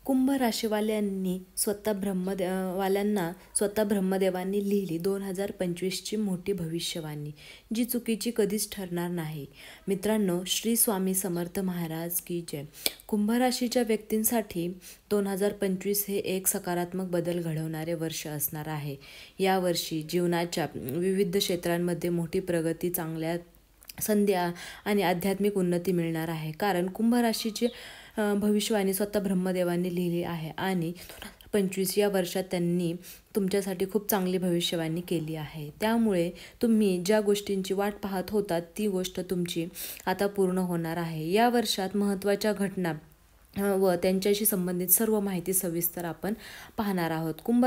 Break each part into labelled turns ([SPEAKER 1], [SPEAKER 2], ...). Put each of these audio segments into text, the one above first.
[SPEAKER 1] कुंभ राशीवाल्यांनी स्वतः ब्रह्मदेवांनी लिहिली 2025ची मोठी भविष्यवाणी, जी चुकीची कधीच ठरणार नाही. मित्रांनो, श्री स्वामी समर्थ महाराज की जय. कुंभ राशीच्या व्यक्तींसाठी 2025 हे एक सकारात्मक बदल घडवणारे वर्ष असणार आहे. या वर्षी जीवनाच्या विविध क्षेत्रांमध्ये मोठी प्रगती, चांगल्या संधी आणि आध्यात्मिक उन्नती मिळणार आहे. कारण कुंभ राशीची भविष्यवाणी स्वतः ब्रह्मदेवांनी लिहिली आहे आणि 2025 या वर्षात त्यांनी तुमच्यासाठी खूप चांगली भविष्यवाणी केली आहे. त्यामुळे तुम्ही ज्या गोष्टींची वाट पाहत होतात ती गोष्ट तुमची आता पूर्ण होणार आहे. या वर्षात महत्त्वाच्या घटना व त्यांच्याशी संबंधित सर्व माहिती सविस्तर आपण पाहणार आहोत. कुंभ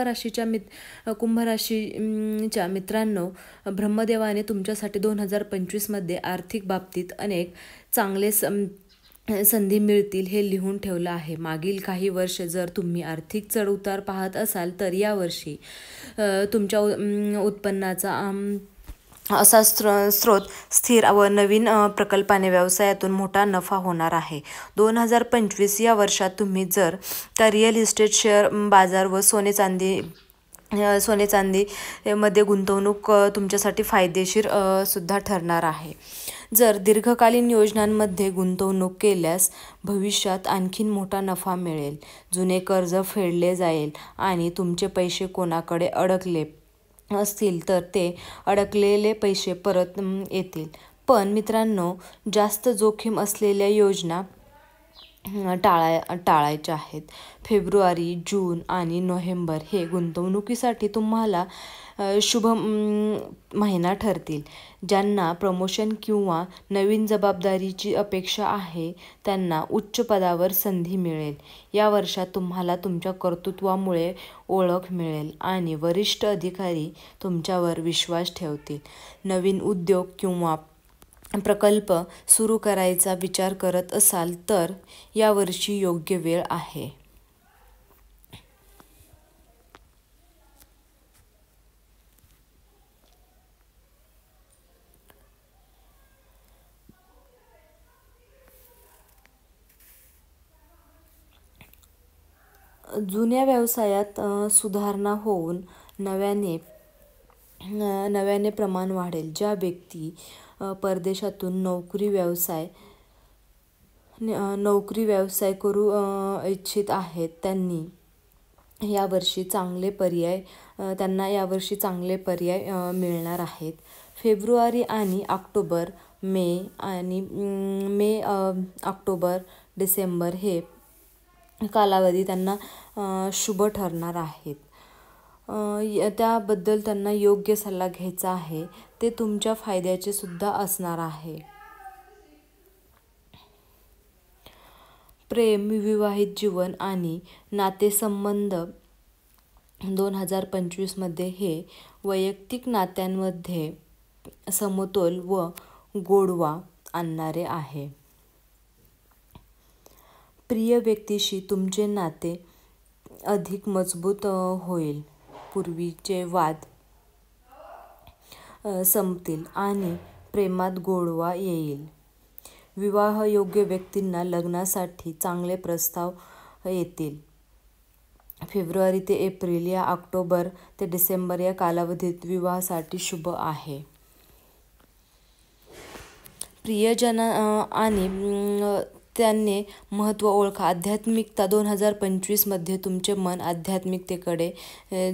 [SPEAKER 1] राशीच्या मित्रांनो, ब्रह्मदेवाने तुमच्यासाठी 2025मध्ये आर्थिक बाबतीत अनेक चांगले संधी मिळतील हे लिहून ठेवलं आहे. मागील काही वर्ष जर तुम्ही आर्थिक चढउतार पाहत असाल तर यावर्षी तुमच्या उत्पन्नाचा असा स्रोत स्थिर व नवीन प्रकल्पाने व्यवसायातून मोठा नफा होणार आहे. 2025 या वर्षात तुम्ही जर त्या रिअल इस्टेट, शेअर बाजार व सोने चांदी मध्ये गुंतवणूक तुमच्यासाठी फायदेशीर सुद्धा ठरणार आहे. जर दीर्घकालीन योजनांमध्ये गुंतवणूक केल्यास भविष्यात आणखीन मोठा नफा मिळेल. जुने कर्ज फेडले जाईल आणि तुमचे पैसे कोणाकडे अडकले असतील तर ते अडकलेले पैसे परत येतील. पण मित्रांनो, जास्त जोखीम असलेल्या योजना टाळायच्या आहेत. फेब्रुवारी, जून आणि नोव्हेंबर हे गुंतवणुकीसाठी तुम्हाला शुभ महिना ठरतील. ज्यांना प्रमोशन किंवा नवीन जबाबदारीची अपेक्षा आहे त्यांना उच्च पदावर संधी मिळेल. या वर्षात तुम्हाला तुमच्या कर्तृत्वामुळे ओळख मिळेल आणि वरिष्ठ अधिकारी तुमच्यावर विश्वास ठेवतील. नवीन उद्योग किंवा प्रकल्प सुरू करायचा विचार करत असाल तर यावर्षी योग्य वेळ आहे. जुन्या व्यवसायात सुधारणा होऊन नव्याने प्रमाण वाढेल. ज्या व्यक्ती परदेशातून नोकरी व्यवसाय करू इच्छित आहेत त्यांना यावर्षी चांगले पर्याय मिळणार आहेत. फेब्रुवारी आणि ऑक्टोबर, ऑक्टोबर डिसेंबर हे कालावधी त्यांना शुभ ठरणार आहेत. त्याबद्दल त्यांना योग्य सल्ला घ्यायचा आहे. ते तुमच्या फायद्याचे सुद्धा असणार आहे. प्रेम, विवाहित जीवन आणि नातेसंबंध 2025मध्ये हे वैयक्तिक नात्यांमध्ये समतोल व गोडवा आणणारे आहे. प्रिय व्यक्तीशी तुमचे नाते अधिक मजबूत होईल. पूर्वीचे वाद संपतील आणि प्रेमात गोडवा येईल. विवाहयोग्य व्यक्तींना लग्नासाठी चांगले प्रस्ताव येतील. फेब्रुवारी ते एप्रिल या ऑक्टोबर ते डिसेंबर या कालावधीत विवाहासाठी शुभ आहे. प्रियजन आणि त्यांचे महत्त्व ओळखा. आध्यात्मिकता 2025मध्ये तुमचे मन आध्यात्मिकतेकडे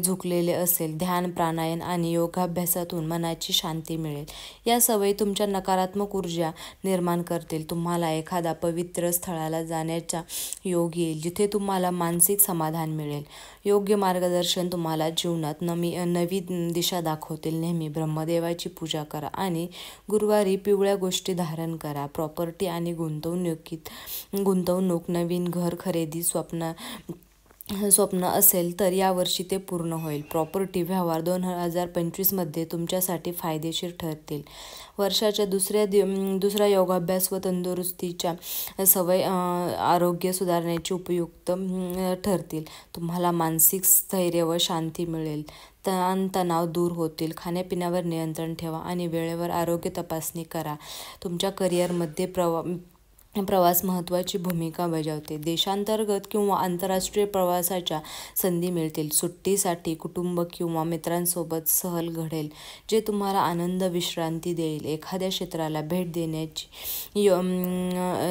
[SPEAKER 1] झुकलेले असेल. ध्यान, प्राणायाम आणि योगाभ्यासातून मनाची शांती मिळेल. या सवयी तुमच्या नकारात्मक ऊर्जा निर्माण करतील. तुम्हाला एखाद्या पवित्र स्थळाला जाण्याचा योग येईल जिथे तुम्हाला मानसिक समाधान मिळेल. योग्य मार्गदर्शन तुम्हाला जीवनात नवी दिशा दाखवतील. नेहमी ब्रह्मदेवाची पूजा करा आणि गुरुवारी पिवळ्या गोष्टी धारण करा. प्रॉपर्टी आणि गुंतवणूक, नवीन घर खरेदी स्वप्न असेल तर यावर्षी ते पूर्ण होईल. प्रॉपर्टी व्यवहार 2025मध्ये तुमच्यासाठी फायदेशीर ठरतील. वर्षाच्या दुसरा योगाभ्यास व तंदुरुस्तीच्या सवय आरोग्य सुधारण्याची उपयुक्त ठरतील. तुम्हाला मानसिक स्थैर्य व शांती मिळेल. तणाव दूर होतील. खाण्यापिण्यावर नियंत्रण ठेवा आणि वेळेवर आरोग्य तपासणी करा. तुमच्या करिअरमध्ये प्रवास महत्त्वाची भूमिका बजावते. देशांतर्गत किंवा आंतरराष्ट्रीय प्रवासाच्या संधी मिळतील. सुट्टीसाठी कुटुंब किंवा मित्रांसोबत सहल घडेल जे तुम्हाला आनंद विश्रांती देईल. एखाद्या क्षेत्राला भेट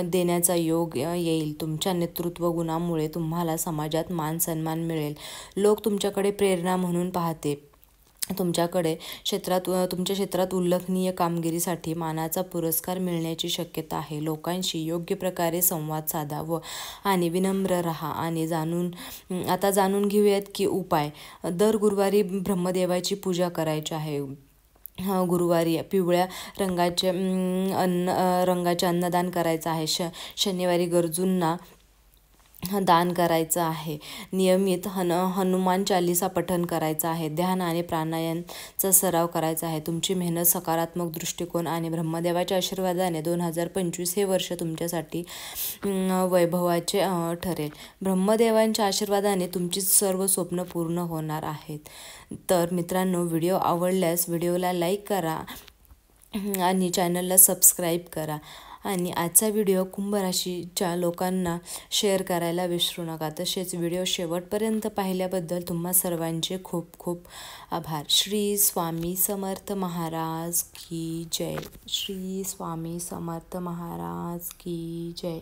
[SPEAKER 1] देण्याचा योग येईल. तुमच्या नेतृत्व गुणामुळे तुम्हाला समाजात मान सन्मान मिळेल. लोक तुमच्याकडे प्रेरणा म्हणून पाहते. तुमच्या क्षेत्रात उल्लेखनीय कामगिरीसाठी मानाचा पुरस्कार मिळण्याची शक्यता आहे. लोकांशी योग्य प्रकारे संवाद साधा आणि विनम्र राहा. आणि आता जाणून घेऊयात की उपाय. दर गुरुवारी ब्रह्मदेवाची पूजा करायची आहे. गुरुवारी पिवळ्या रंगाचे अन्नदान करायचं आहे. शनिवारी गरजूंना दान करायचं आहे. नियमित हनुमान चालीसा पठण करायचं आहे. ध्यान आणि प्राणायामचा सराव करायचा आहे. तुमची मेहनत, सकारात्मक दृष्टिकोन आणि ब्रह्मदेवाच्या आशीर्वादाने 2025 हे वर्ष तुमच्यासाठी वैभवाचे ठरेल. ब्रह्मदेवांच्या आशीर्वादाने तुमची सर्व स्वप्न पूर्ण होणार आहेत. तर मित्रांनो, व्हिडिओ आवडल्यास व्हिडिओला लाईक करा आणि चॅनलला सबस्क्राईब करा. आणि आजचा व्हिडिओ कुंभ राशीच्या लोकांना शेअर करायला विसरू नका. तसेच व्हिडिओ शेवटपर्यंत पाहिल्याबद्दल तुम्हा सर्वांचे खूप खूप आभार. श्री स्वामी समर्थ महाराज की जय. श्री स्वामी समर्थ महाराज की जय.